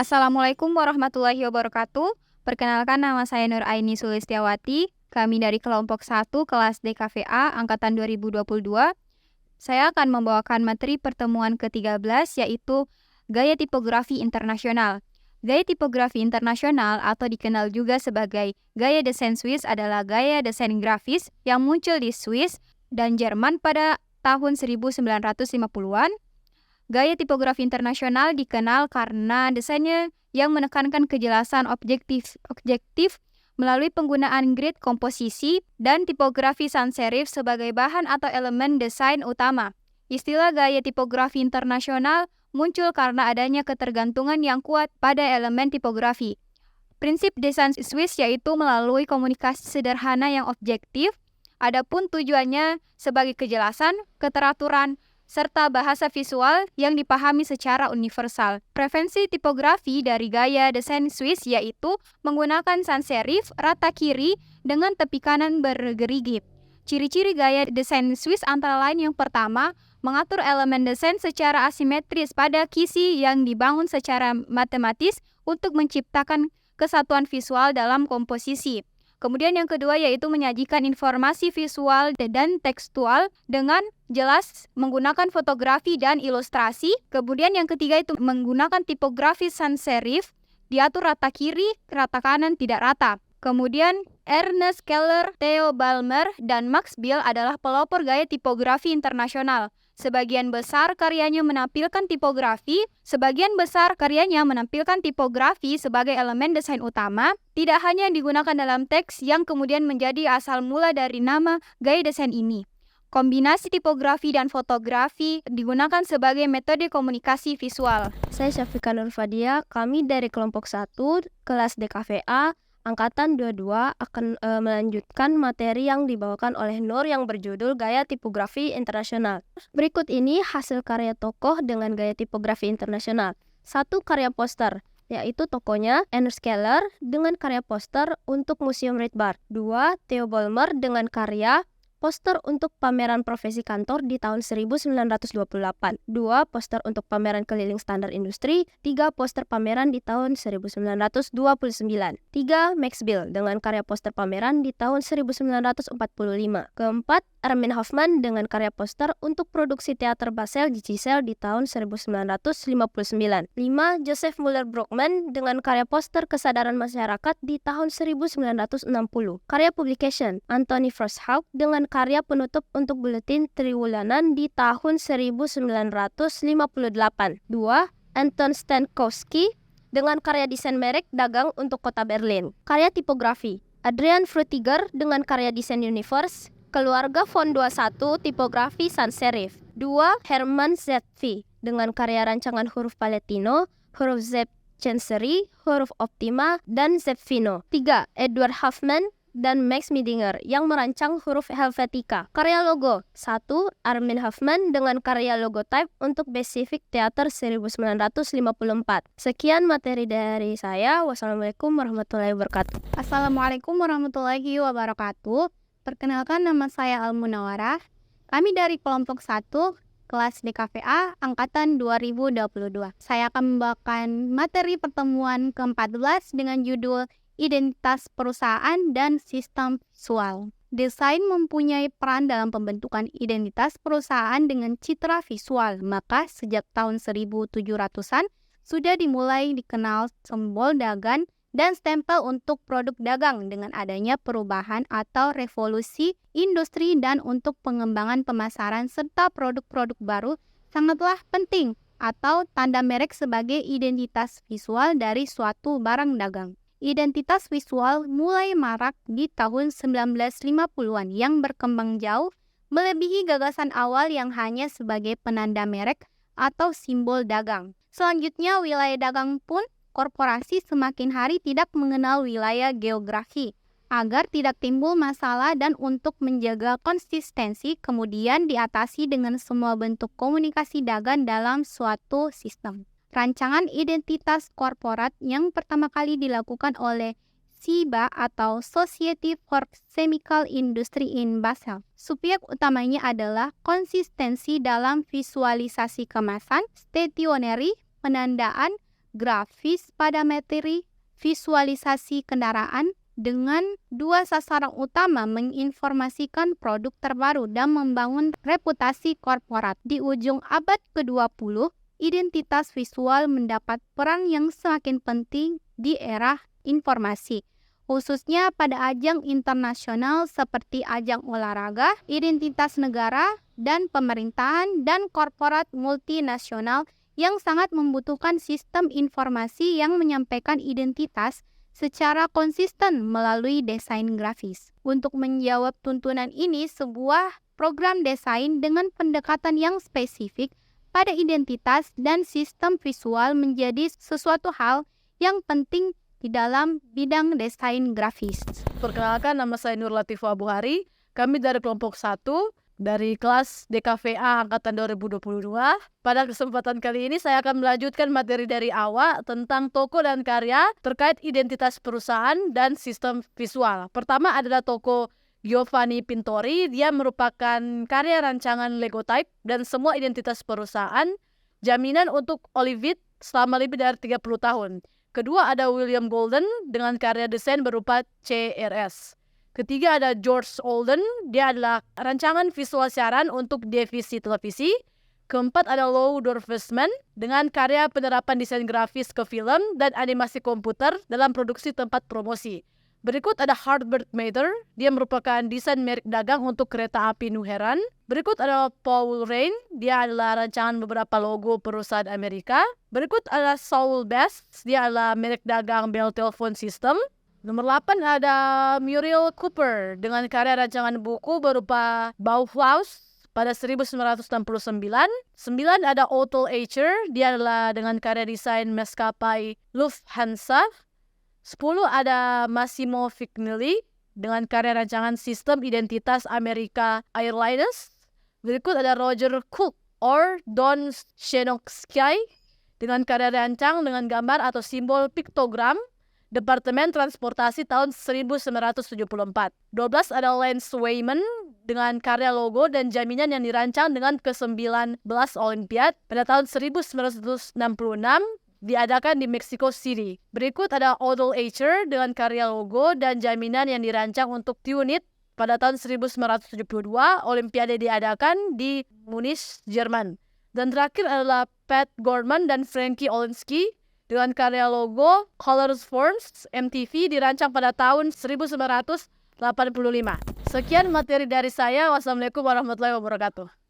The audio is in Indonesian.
Assalamualaikum warahmatullahi wabarakatuh. Perkenalkan, nama saya Nur Aini Sulistiawati. Kami dari kelompok 1 kelas DKVA angkatan 2022. Saya akan membawakan materi pertemuan ke-13 yaitu gaya tipografi internasional. Gaya tipografi internasional atau dikenal juga sebagai gaya desain Swiss adalah gaya desain grafis yang muncul di Swiss dan Jerman pada tahun 1950-an. Gaya tipografi internasional dikenal karena desainnya yang menekankan kejelasan objektif melalui penggunaan grid komposisi dan tipografi sans serif sebagai bahan atau elemen desain utama. Istilah gaya tipografi internasional muncul karena adanya ketergantungan yang kuat pada elemen tipografi. Prinsip desain Swiss yaitu melalui komunikasi sederhana yang objektif, adapun tujuannya sebagai kejelasan, keteraturan, serta bahasa visual yang dipahami secara universal. Preferensi tipografi dari gaya desain Swiss yaitu menggunakan sans serif rata kiri dengan tepi kanan bergerigi. Ciri-ciri gaya desain Swiss antara lain yang pertama, mengatur elemen desain secara asimetris pada kisi yang dibangun secara matematis untuk menciptakan kesatuan visual dalam komposisi. Kemudian yang kedua yaitu menyajikan informasi visual dan tekstual dengan jelas menggunakan fotografi dan ilustrasi. Kemudian yang ketiga itu menggunakan tipografi sans serif, diatur rata kiri, rata kanan tidak rata. Kemudian Ernest Keller, Theo Balmer, dan Max Bill adalah pelopor gaya tipografi internasional. Sebagian besar karyanya menampilkan tipografi sebagai elemen desain utama, tidak hanya digunakan dalam teks yang kemudian menjadi asal mula dari nama gaya desain ini. Kombinasi tipografi dan fotografi digunakan sebagai metode komunikasi visual. Saya Syafika Nur Fadia, kami dari kelompok 1, kelas DKVA, Angkatan 22 akan melanjutkan materi yang dibawakan oleh Nur yang berjudul Gaya Tipografi Internasional. Berikut ini hasil karya tokoh dengan gaya tipografi internasional. 1. Karya poster, yaitu tokohnya Ernest Keller dengan karya poster untuk Museum Breitbart. 2. Theo Balmer dengan karya poster untuk pameran profesi kantor di tahun 1928. 2. Poster untuk pameran keliling standar industri. 3. Poster pameran di tahun 1929. 3. Max Bill dengan karya poster pameran di tahun 1945. 4. Armin Hoffman dengan karya poster untuk produksi teater Basel di Giselle di tahun 1959. 5. Joseph Muller Brockman dengan karya poster kesadaran masyarakat di tahun 1960. Karya publication Anthony Frosthaug dengan karya penutup untuk buletin triwulanan di tahun 1958. 2. Anton Stankowski dengan karya desain merek dagang untuk kota Berlin. Karya tipografi Adrian Frutiger dengan karya desain Universe, Keluarga Font 21 tipografi sans serif. 2. Hermann Zedtfi dengan karya rancangan huruf Palatino, huruf Z Chancery, huruf Optima, dan Zepfino. 3. Edward Huffman dan Max Midinger yang merancang huruf Helvetica. Karya logo 1. Armin Hoffman dengan karya logotype untuk Pacific Theater 1954. Sekian materi dari saya. Wassalamualaikum warahmatullahi wabarakatuh. Assalamualaikum warahmatullahi wabarakatuh. Perkenalkan, nama saya Al-Munawarah. Kami dari kelompok 1 kelas DKVA angkatan 2022. Saya akan membawakan materi pertemuan ke-14 dengan judul Identitas Perusahaan dan Sistem Visual. Desain mempunyai peran dalam pembentukan identitas perusahaan dengan citra visual. Maka sejak tahun 1700-an sudah dimulai dikenal simbol dagang dan stempel untuk produk dagang dengan adanya perubahan atau revolusi industri dan untuk pengembangan pemasaran serta produk-produk baru sangatlah penting atau tanda merek sebagai identitas visual dari suatu barang dagang. Identitas visual mulai marak di tahun 1950-an yang berkembang jauh melebihi gagasan awal yang hanya sebagai penanda merek atau simbol dagang. Selanjutnya, wilayah dagang pun korporasi semakin hari tidak mengenal wilayah geografi agar tidak timbul masalah dan untuk menjaga konsistensi kemudian diatasi dengan semua bentuk komunikasi dagang dalam suatu sistem. Rancangan identitas korporat yang pertama kali dilakukan oleh SIBA atau Society for Chemical Industry in Basel. Subjek utamanya adalah konsistensi dalam visualisasi kemasan, stationery, penandaan, grafis pada materi visualisasi kendaraan dengan dua sasaran utama menginformasikan produk terbaru dan membangun reputasi korporat. Di ujung abad ke-20, identitas visual mendapat peran yang semakin penting di era informasi, khususnya pada ajang internasional seperti ajang olahraga, identitas negara, dan pemerintahan dan korporat multinasional yang sangat membutuhkan sistem informasi yang menyampaikan identitas secara konsisten melalui desain grafis. Untuk menjawab tuntunan ini, sebuah program desain dengan pendekatan yang spesifik pada identitas dan sistem visual menjadi sesuatu hal yang penting di dalam bidang desain grafis. Perkenalkan, nama saya Nur Latifah Buhari. Kami dari kelompok 1 dari kelas DKVA angkatan 2022. Pada kesempatan kali ini saya akan melanjutkan materi dari awal tentang toko dan karya terkait identitas perusahaan dan sistem visual. Pertama adalah toko Giovanni Pintori. Dia merupakan karya rancangan Legotype dan semua identitas perusahaan, jaminan untuk Olivit selama lebih dari 30 tahun. Kedua ada William Golden dengan karya desain berupa CRS. Ketiga ada George Olden, dia adalah rancangan visual siaran untuk divisi televisi. Keempat ada Lou Dorfman dengan karya penerapan desain grafis ke film dan animasi komputer dalam produksi tempat promosi. Berikut ada Herbert Mather, dia merupakan desain merek dagang untuk kereta api New Heron. Berikut ada Paul Rain, dia adalah rancangan beberapa logo perusahaan Amerika. Berikut ada Saul Bass, dia adalah merek dagang Bell Telephone System. Nomor 8 ada Muriel Cooper dengan karya rancangan buku berupa Bauhaus pada 1969. 9 ada Otto Acher, dia adalah dengan karya desain maskapai Lufthansa. 10 ada Massimo Vignelli dengan karya rancangan sistem identitas Amerika Airlines. Berikut ada Roger Cook or Don Shenoksky dengan karya rancang dengan gambar atau simbol piktogram Departemen Transportasi tahun 1974. 12 ada Lance Wayman dengan karya logo dan jaminan yang dirancang dengan ke-19 Olimpiade pada tahun 1966 diadakan di Mexico City. Berikut ada Odell Acher dengan karya logo dan jaminan yang dirancang untuk Tunit pada tahun 1972 Olimpiade diadakan di Munich, Jerman. Dan terakhir adalah Pat Gorman dan Frankie Olinsky dengan karya logo Colors Forms MTV dirancang pada tahun 1985. Sekian materi dari saya. Wassalamualaikum warahmatullahi wabarakatuh.